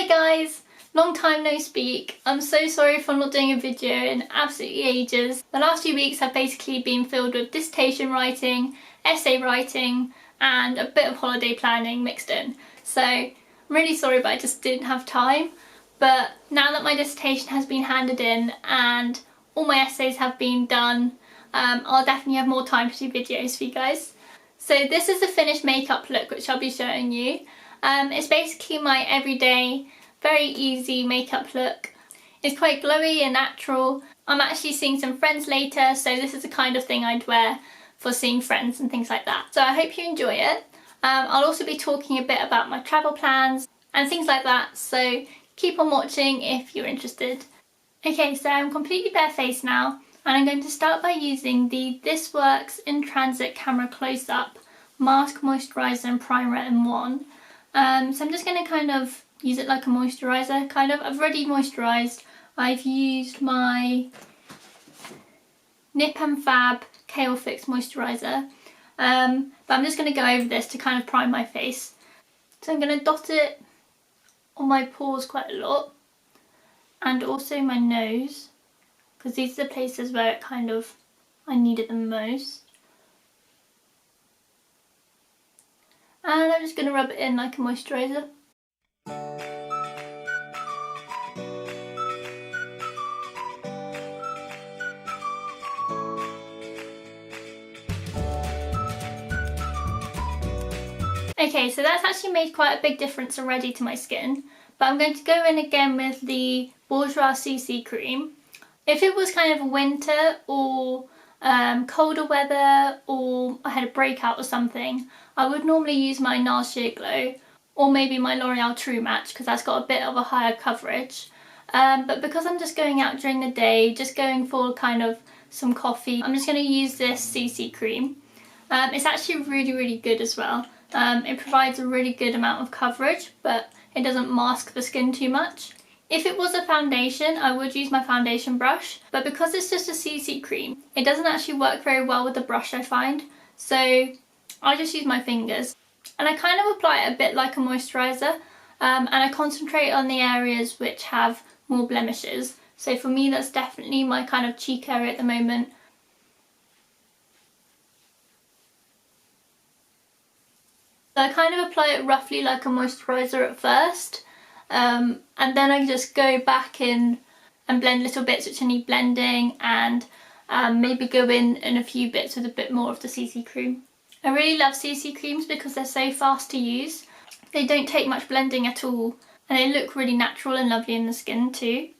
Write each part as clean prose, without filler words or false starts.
Hi guys! Long time no speak. I'm so sorry for not doing a video in absolutely ages. The last few weeks have basically been filled with dissertation writing, essay writing and a bit of holiday planning mixed in. So I'm really sorry but I just didn't have time. But now that my dissertation has been handed in and all my essays have been done, I'll definitely have more time to do videos for you guys. So this is the finished makeup look which I'll be showing you. It's basically my everyday, very easy makeup look. It's quite glowy and natural. I'm actually seeing some friends later, so this is the kind of thing I'd wear for seeing friends and things like that. So I hope you enjoy it. I'll also be talking a bit about my travel plans and things like that, so keep on watching if you're interested. Okay, so I'm completely barefaced now, and I'm going to start by using the This Works In Transit Camera Close-Up Mask, Moisturiser and Primer in one. So I'm just going to kind of use it like a moisturiser, kind of. I've already moisturised. I've used my Nip and Fab Kale Fix Moisturiser, but I'm just going to go over this to kind of prime my face. So I'm going to dot it on my pores quite a lot, and also my nose, because these are the places where it kind of, I need it the most. And I'm just going to rub it in like a moisturiser. Okay, so that's actually made quite a big difference already to my skin, but I'm going to go in again with the Bourjois CC cream. If it was kind of winter or colder weather, or I had a breakout or something, I would normally use my NARS Sheer Glow or maybe my L'Oreal True Match, because that's got a bit of a higher coverage. But because I'm just going out during the day, just going for kind of some coffee, I'm just going to use this CC cream. It's actually really good as well. It provides a really good amount of coverage, but it doesn't mask the skin too much. If it was a foundation, I would use my foundation brush, but because it's just a CC cream, it doesn't actually work very well with the brush, I find. So I just use my fingers, and I kind of apply it a bit like a moisturiser, and I concentrate on the areas which have more blemishes. So for me, that's definitely my kind of cheek area at the moment. So I kind of apply it roughly like a moisturiser at first, and then I just go back in and blend little bits which I need blending, and maybe go in a few bits with a bit more of the CC cream. I really love CC creams because they're so fast to use. They don't take much blending at all, and they look really natural and lovely in the skin too.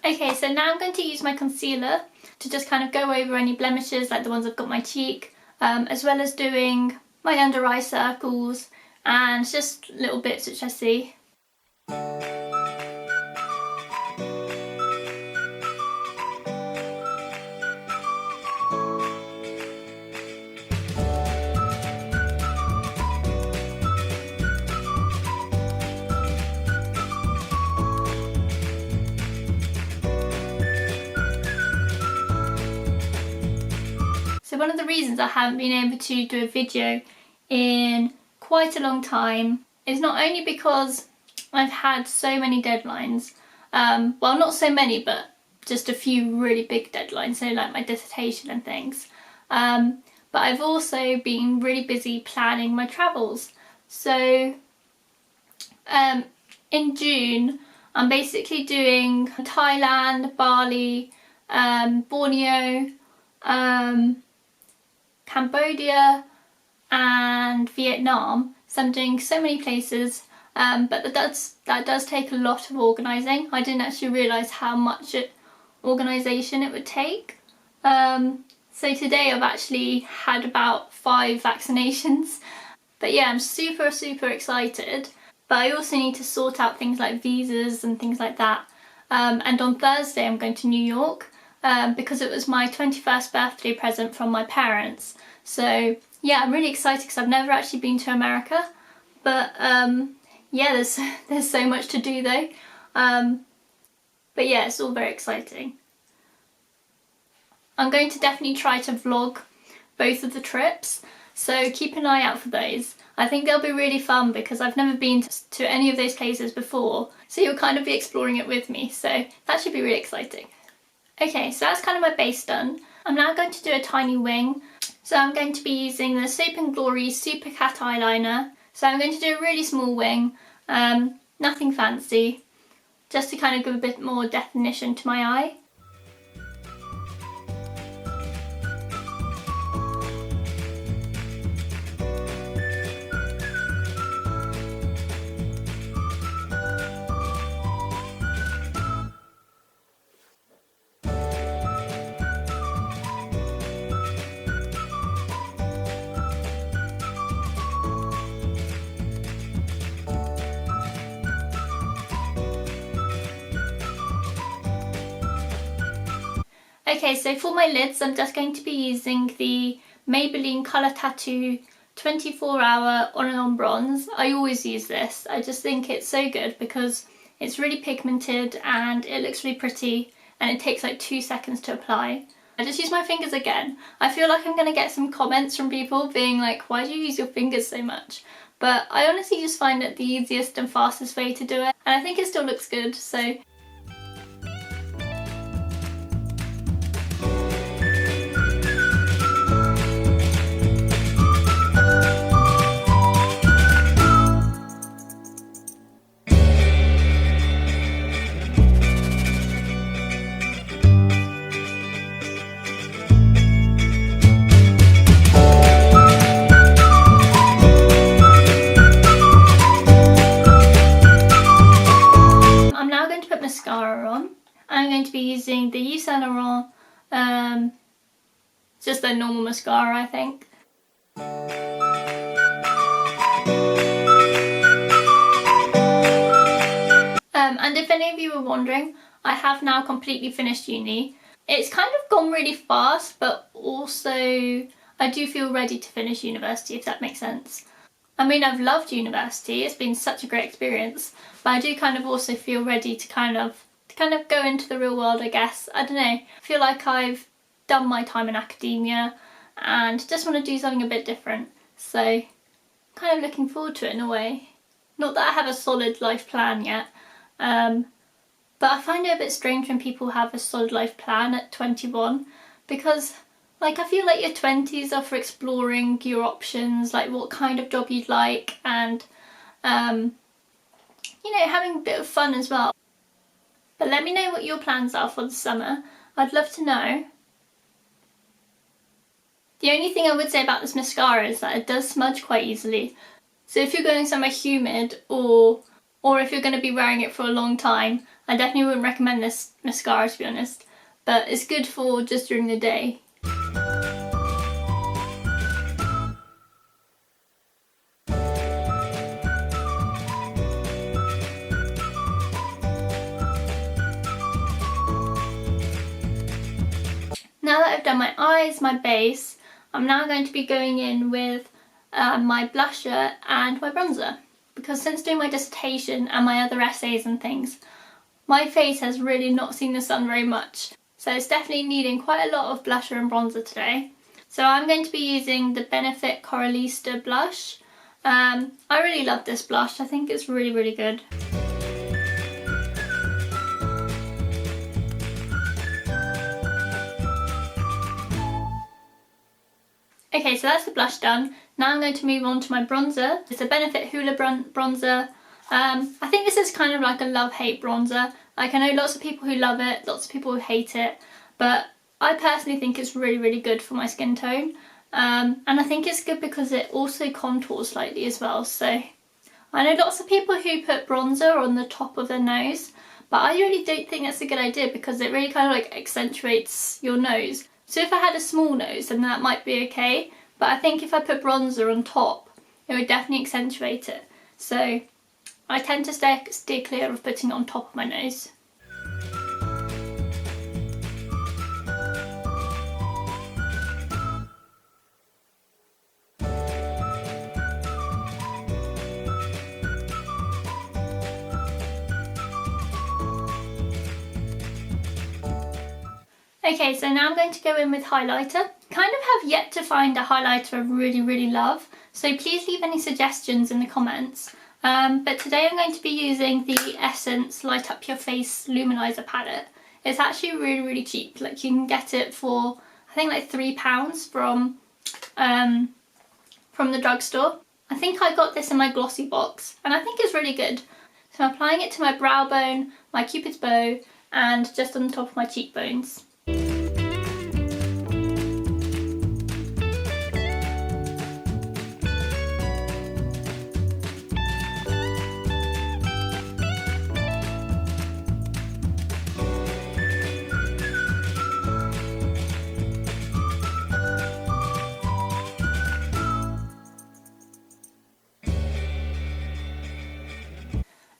Okay, so now I'm going to use my concealer to just kind of go over any blemishes like the ones I've got on my cheek, as well as doing my under eye circles and just little bits which I see. So one of the reasons I haven't been able to do a video in quite a long time is not only because I've had so many deadlines, well, not so many, but just a few really big deadlines, so like my dissertation and things, but I've also been really busy planning my travels. So in June I'm basically doing Thailand, Bali, Borneo, Cambodia and Vietnam. So I'm doing so many places, but that does take a lot of organising. I didn't actually realise how much organisation it would take. So today I've actually had about 5 vaccinations. But yeah, I'm super excited. But I also need to sort out things like visas and things like that. And on Thursday I'm going to New York, because it was my 21st birthday present from my parents. So yeah, I'm really excited because I've never actually been to America. But yeah, there's so much to do though. But yeah, it's all very exciting. I'm going to definitely try to vlog both of the trips. so keep an eye out for those. I think they'll be really fun because I've never been to any of those places before, so you'll kind of be exploring it with me, so that should be really exciting. Okay, so that's kind of my base done. I'm now going to do a tiny wing. So I'm going to be using the Soap & Glory Super Cat Eyeliner. So I'm going to do a really small wing, nothing fancy, just to kind of give a bit more definition to my eye. Okay, so for my lids, I'm just going to be using the Maybelline Colour Tattoo 24-hour on and on bronze. I always use this. I just think it's so good because it's really pigmented and it looks really pretty, and it takes like 2 seconds to apply. I just use my fingers again. I feel like I'm going to get some comments from people being like, why do you use your fingers so much? But I honestly just find it the easiest and fastest way to do it, and I think it still looks good, so. Mascara on. I'm going to be using the Yves Saint Laurent, just a normal mascara, I think. And if any of you were wondering, I have now completely finished uni. It's kind of gone really fast, but also I do feel ready to finish university, if that makes sense. I mean, I've loved university, it's been such a great experience, but I do kind of also feel ready to kind of go into the real world, I guess. I don't know, I feel like I've done my time in academia and just want to do something a bit different. So, kind of looking forward to it in a way. Not that I have a solid life plan yet, but I find it a bit strange when people have a solid life plan at 21, because like, I feel like your 20s are for exploring your options, like what kind of job you'd like, and you know, having a bit of fun as well. But let me know what your plans are for the summer. I'd love to know. The only thing I would say about this mascara is that it does smudge quite easily. So if you're going somewhere humid, or if you're going to be wearing it for a long time, I definitely wouldn't recommend this mascara, to be honest. But it's good for just during the day. Now that I've done my eyes, my base, I'm now going to be going in with my blusher and my bronzer, because since doing my dissertation and my other essays and things, my face has really not seen the sun very much, so it's definitely needing quite a lot of blusher and bronzer today. So I'm going to be using the Benefit Coralista blush. I really love this blush, I think it's really, really good. Okay, so that's the blush done. Now I'm going to move on to my bronzer. It's a Benefit Hoola bronzer. I think this is kind of like a love-hate bronzer. Like, I know lots of people who love it, lots of people who hate it, but I personally think it's really, really good for my skin tone. And I think it's good because it also contours slightly as well. So I know lots of people who put bronzer on the top of their nose, but I really don't think that's a good idea because it really kind of like accentuates your nose. So if I had a small nose, then that might be okay, but I think if I put bronzer on top, it would definitely accentuate it. So I tend to steer clear of putting it on top of my nose. Okay, so now I'm going to go in with highlighter. kind of have yet to find a highlighter I really love, so please leave any suggestions in the comments. But today I'm going to be using the Essence Light Up Your Face Luminizer palette. It's actually really cheap. Like, you can get it for I think like £3 from the drugstore. I think I got this in my glossy box and I think it's really good. So I'm applying it to my brow bone, my cupid's bow, and just on the top of my cheekbones.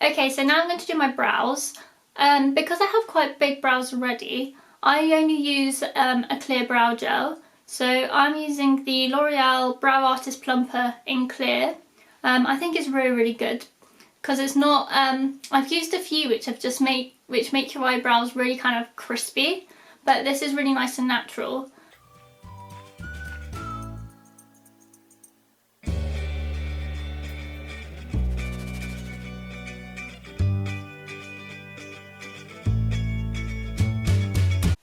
Okay, so now I'm going to do my brows. Because I have quite big brows already, I only use a clear brow gel. So I'm using the L'Oreal Brow Artist Plumper in clear. I think it's really good because it's not. I've used a few which make your eyebrows really kind of crispy, but this is really nice and natural.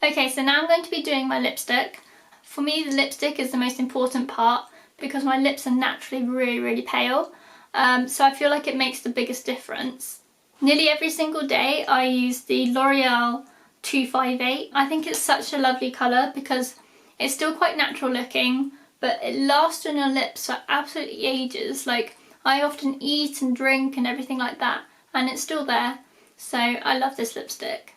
Okay, so now I'm going to be doing my lipstick. For me, the lipstick is the most important part because my lips are naturally really pale. So I feel like it makes the biggest difference. Nearly every single day I use the L'Oreal 258. I think it's such a lovely colour because it's still quite natural looking, but it lasts on your lips for absolutely ages. Like, I often eat and drink and everything like that, and it's still there. So I love this lipstick.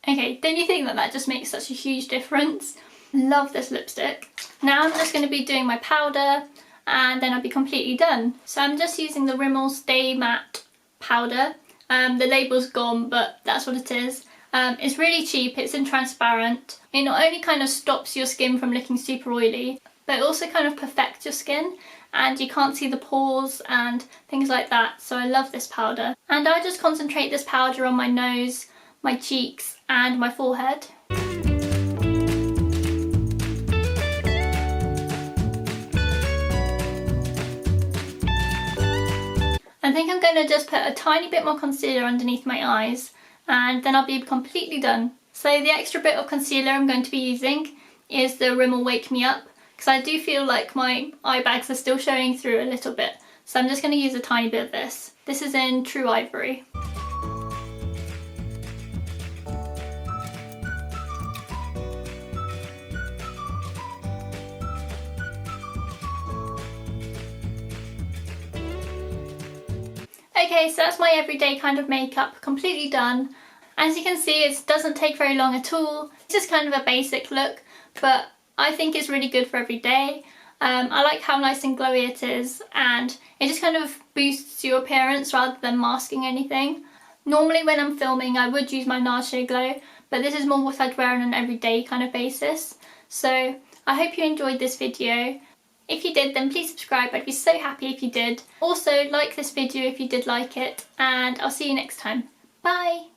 Okay, don't you think that that just makes such a huge difference? Love this lipstick. Now I'm just going to be doing my powder and then I'll be completely done. So I'm just using the Rimmel Stay Matte powder. The label's gone, but that's what it is. It's really cheap, it's in transparent. It not only kind of stops your skin from looking super oily, but it also kind of perfects your skin and you can't see the pores and things like that. So I love this powder. And I just concentrate this powder on my nose, my cheeks and my forehead. I think I'm going to just put a tiny bit more concealer underneath my eyes and then I'll be completely done. So the extra bit of concealer I'm going to be using is the Rimmel Wake Me Up because I do feel like my eye bags are still showing through a little bit. So I'm just going to use a tiny bit of this. This is in True Ivory. Okay, so that's my everyday kind of makeup, completely done. As you can see, it doesn't take very long at all. It's just kind of a basic look, but I think it's really good for every day. I like how nice and glowy it is, and it just kind of boosts your appearance rather than masking anything. Normally when I'm filming I would use my NARS Shea Glow, but this is more what I'd wear on an everyday kind of basis. So I hope you enjoyed this video. If you did, then please subscribe. I'd be so happy if you did. Also, like this video if you did like it, and I'll see you next time. Bye!